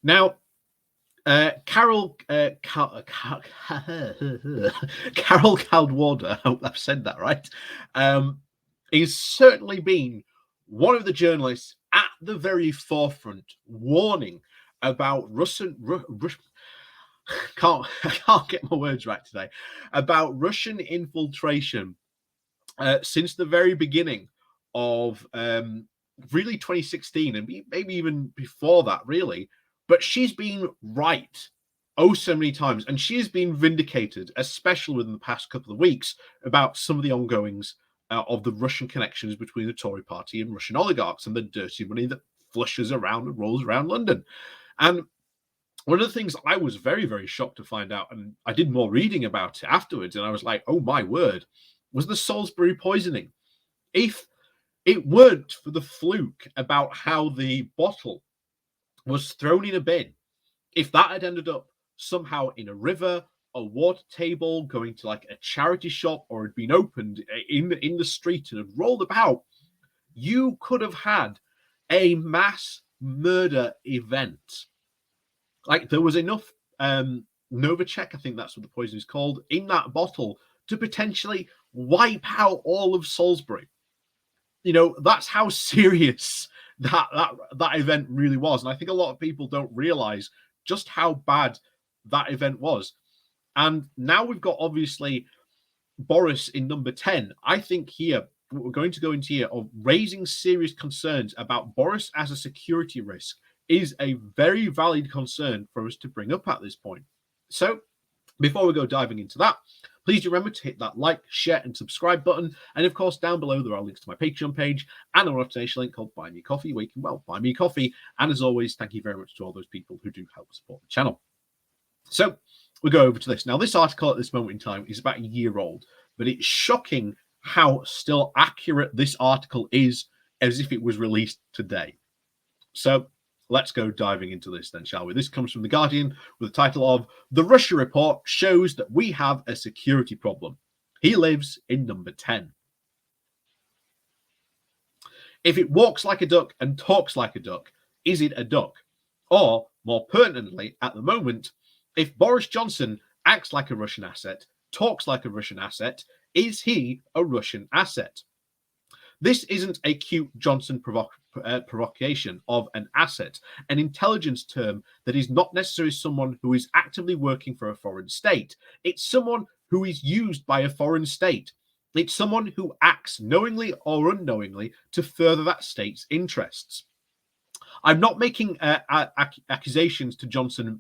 Now, Carol Carol Caldwater, I hope I've said that right, he's certainly been one of the journalists at the very forefront warning about I can't get my words right today, about Russian infiltration since the very beginning of really 2016 and maybe even before that, really. But she's been right oh so many times, and she has been vindicated, especially within the past couple of weeks, about some of the ongoings of the Russian connections between the Tory party and Russian oligarchs and the dirty money that flushes around and rolls around London. And one of the things I was very, very shocked to find out, and I did more reading about it afterwards, and I was like, oh my word, was the Salisbury poisoning. If it weren't for the fluke about how the bottle was thrown in a bin, if that had ended up somehow in a river, a water table, going to like a charity shop, or had been opened in the street and had rolled about, you could have had a mass murder event. Like, there was enough Novichok, I think that's what the poison is called, in that bottle to potentially wipe out all of Salisbury. You know, that's how serious that event really was. And I think a lot of people don't realize just how bad that event was. And now we've got, obviously, Boris in number 10. I think here, what we're going to go into here, of raising serious concerns about Boris as a security risk, is a very valid concern for us to bring up at this point. So, before we go diving into that, please do remember to hit that like, share, and subscribe button. And of course, down below, there are links to my Patreon page and a donation link called Buy Me Coffee, where you can, well, buy me coffee. And as always, thank you very much to all those people who do help support the channel. So, we'll go over to this. Now, this article at this moment in time is about a year old, but it's shocking how still accurate this article is as if it was released today. So, let's go diving into this then, shall we? This comes from The Guardian with the title of "The Russia Report Shows That We Have a Security Problem. He Lives in Number 10." If it walks like a duck and talks like a duck, is it a duck? Or, more pertinently, at the moment, if Boris Johnson acts like a Russian asset, talks like a Russian asset, is he a Russian asset? This isn't a cute Johnson provocation of an asset, an intelligence term that is not necessarily someone who is actively working for a foreign state. It's someone who is used by a foreign state. It's someone who acts knowingly or unknowingly to further that state's interests. I'm not making accusations to Johnson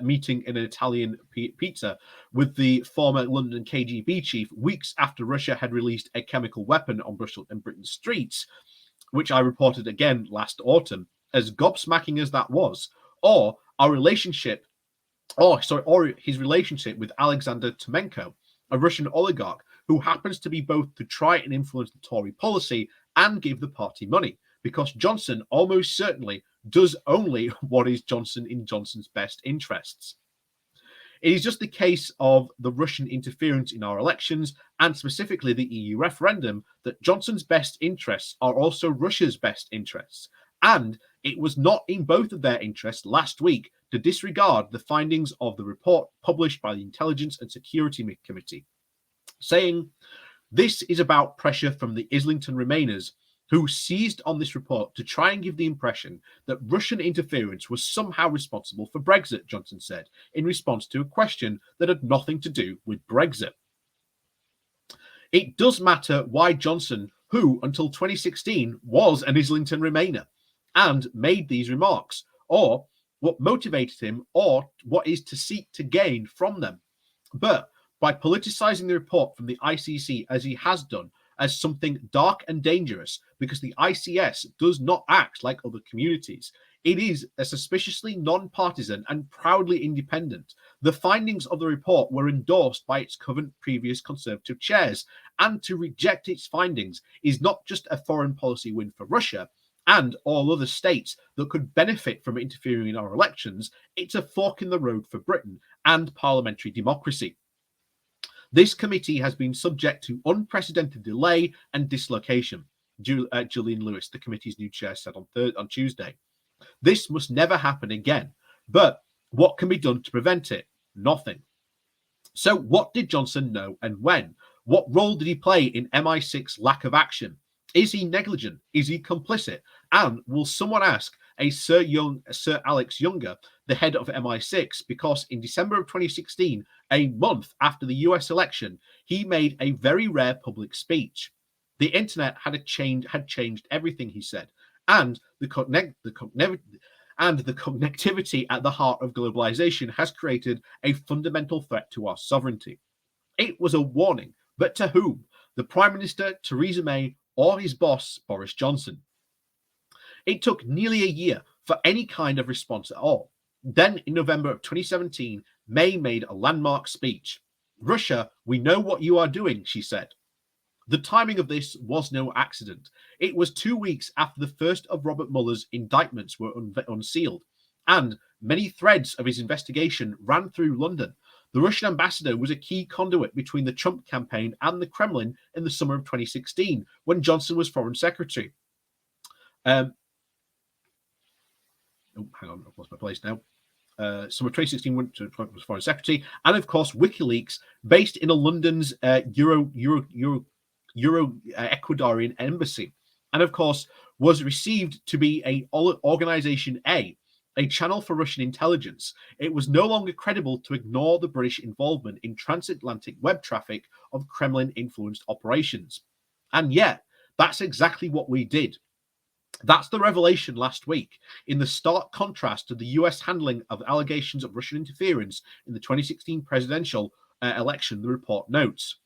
meeting in an Italian pizza with the former London KGB chief weeks after Russia had released a chemical weapon on Brussels and Britain's streets, which I reported again last autumn, as gobsmacking as that was, or his relationship with Alexander Tomenko, a Russian oligarch who happens to be both to try and influence the Tory policy and give the party money, because Johnson almost certainly does only what is in Johnson's best interests. It is just the case of the Russian interference in our elections, and specifically the EU referendum, that Johnson's best interests are also Russia's best interests. And it was not in both of their interests last week to disregard the findings of the report published by the Intelligence and Security Committee, saying, "This is about pressure from the Islington Remainers, who seized on this report to try and give the impression that Russian interference was somehow responsible for Brexit," Johnson said, in response to a question that had nothing to do with Brexit. It does matter why Johnson, who until 2016 was an Islington Remainer, and made these remarks, or what motivated him, or what is to seek to gain from them. But by politicizing the report from the ICC as he has done, as something dark and dangerous, because the ICS does not act like other communities. It is a suspiciously non-partisan and proudly independent. The findings of the report were endorsed by its current previous Conservative chairs, and to reject its findings is not just a foreign policy win for Russia and all other states that could benefit from interfering in our elections, it's a fork in the road for Britain and parliamentary democracy. This committee has been subject to unprecedented delay and dislocation, Gillian Lewis, the committee's new chair, said on Tuesday. This must never happen again. But what can be done to prevent it? Nothing. So, what did Johnson know and when? What role did he play in MI6 lack of action? Is he negligent? Is he complicit? And will someone ask Sir Alex Younger, the head of MI6, because in December of 2016, a month after the US election, he made a very rare public speech. The internet had changed everything, he said, and the connectivity at the heart of globalization has created a fundamental threat to our sovereignty. It was a warning, but to whom? The Prime Minister, Theresa May, or his boss, Boris Johnson? It took nearly a year for any kind of response at all. Then, in November of 2017, May made a landmark speech. Russia, we know what you are doing, she said. The timing of this was no accident. It was 2 weeks after the first of Robert Mueller's indictments were unsealed, and many threads of his investigation ran through London. The Russian ambassador was a key conduit between the Trump campaign and the Kremlin in the summer of 2016, when Johnson was foreign secretary. Hang on, I've lost my place now. Summer 2016 went to was foreign secretary, and of course WikiLeaks, based in a London's Ecuadorian embassy, and of course was received to be a Organization a channel for Russian intelligence. It was no longer credible to ignore the British involvement in transatlantic web traffic of Kremlin-influenced operations. And yet, that's exactly what we did. That's the revelation last week, in the stark contrast to the US handling of allegations of Russian interference in the 2016 presidential election, the report notes.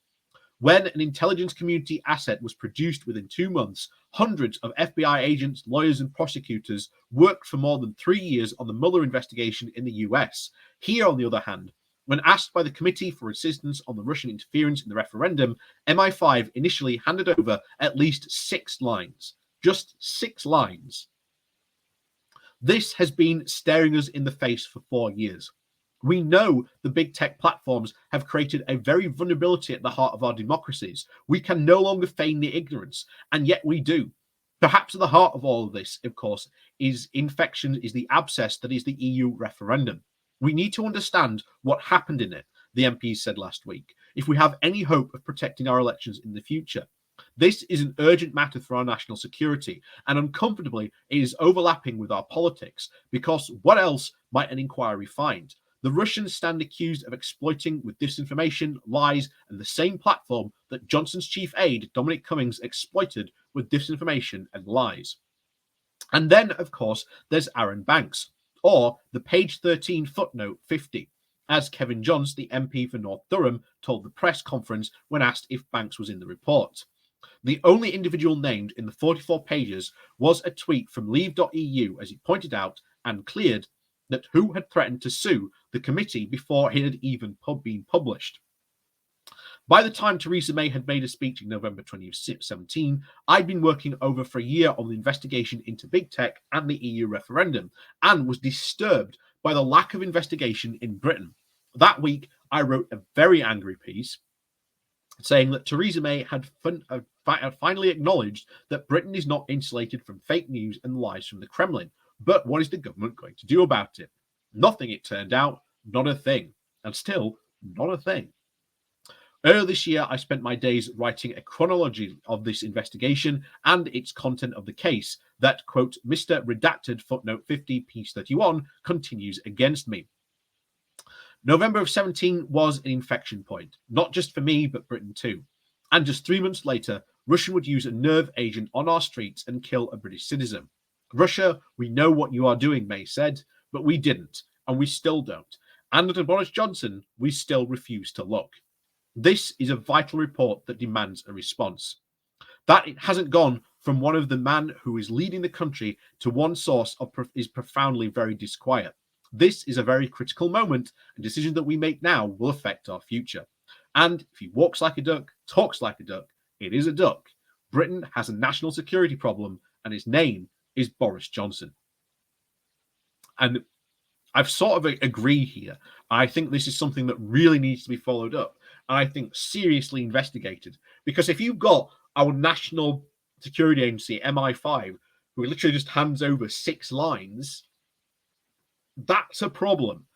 When an intelligence community asset was produced within 2 months, hundreds of FBI agents, lawyers, and prosecutors worked for more than 3 years on the Mueller investigation in the US. Here, on the other hand, when asked by the Committee for Assistance on the Russian Interference in the Referendum, MI5 initially handed over at least 6 lines. Just 6 lines. This has been staring us in the face for 4 years. We know the big tech platforms have created a very vulnerability at the heart of our democracies. We can no longer feign the ignorance, and yet we do. Perhaps at the heart of all of this, of course, is the abscess that is the EU referendum. We need to understand what happened in it, the MPs said last week, if we have any hope of protecting our elections in the future. This is an urgent matter for our national security, and uncomfortably, it is overlapping with our politics, because what else might an inquiry find? The Russians stand accused of exploiting with disinformation, lies, and the same platform that Johnson's chief aide, Dominic Cummings, exploited with disinformation and lies. And then, of course, there's Aaron Banks, or the page 13 footnote 50, as Kevin Johns, the MP for North Durham, told the press conference when asked if Banks was in the report. The only individual named in the 44 pages was a tweet from Leave.eu, as he pointed out and cleared that who had threatened to sue the committee before it had even been published. By the time Theresa May had made a speech in November 2017, I'd been working over for a year on the investigation into big tech and the EU referendum, and was disturbed by the lack of investigation in Britain. That week, I wrote a very angry piece saying that Theresa May had finally acknowledged that Britain is not insulated from fake news and lies from the Kremlin. But what is the government going to do about it? Nothing, it turned out. Not a thing. And still, not a thing. Earlier this year, I spent my days writing a chronology of this investigation and its content of the case that, quote, Mr. Redacted footnote 50, piece 31, continues against me. November of 17 was an inflection point, not just for me, but Britain too. And just 3 months later, Russia would use a nerve agent on our streets and kill a British citizen. Russia, we know what you are doing, May said, but we didn't, and we still don't. And under Boris Johnson, we still refuse to look. This is a vital report that demands a response. That it hasn't gone from one of the man who is leading the country to one source is profoundly very disquiet. This is a very critical moment, and decisions that we make now will affect our future. And if he walks like a duck, talks like a duck, it is a duck. Britain has a national security problem, and his name is Boris Johnson. And I've sort of agree here. I think this is something that really needs to be followed up, and I think seriously investigated. Because if you've got our national security agency, MI5, who literally just hands over 6 lines, That's a problem.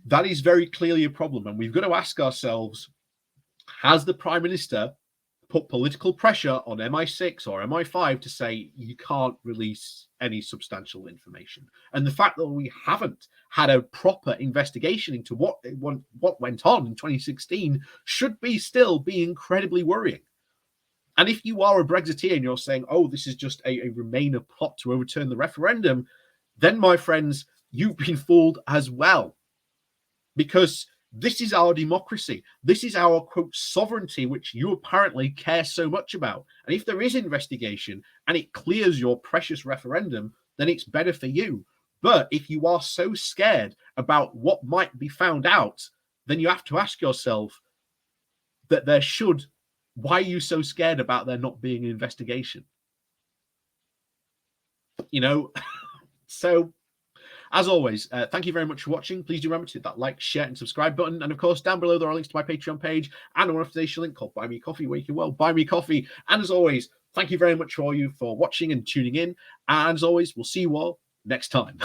That is very clearly a problem. And we've got to ask ourselves, has the Prime Minister put political pressure on MI6 or MI5 to say you can't release any substantial information? And the fact that we haven't had a proper investigation into what went on in 2016 should still be incredibly worrying. And if you are a Brexiteer and you're saying, oh, this is just a Remainer plot to overturn the referendum, then, my friends, you've been fooled as well. Because this is our democracy. This is our, quote, sovereignty, which you apparently care so much about. And if there is investigation and it clears your precious referendum, then it's better for you. But if you are so scared about what might be found out, then you have to ask yourself that why are you so scared about there not being an investigation? So as always, thank you very much for watching. Please do remember to hit that like, share, and subscribe button. And of course, down below there are links to my Patreon page and a one-off link called Buy Me Coffee, where you can buy me coffee. And as always, thank you very much for watching and tuning in. And as always, we'll see you all next time.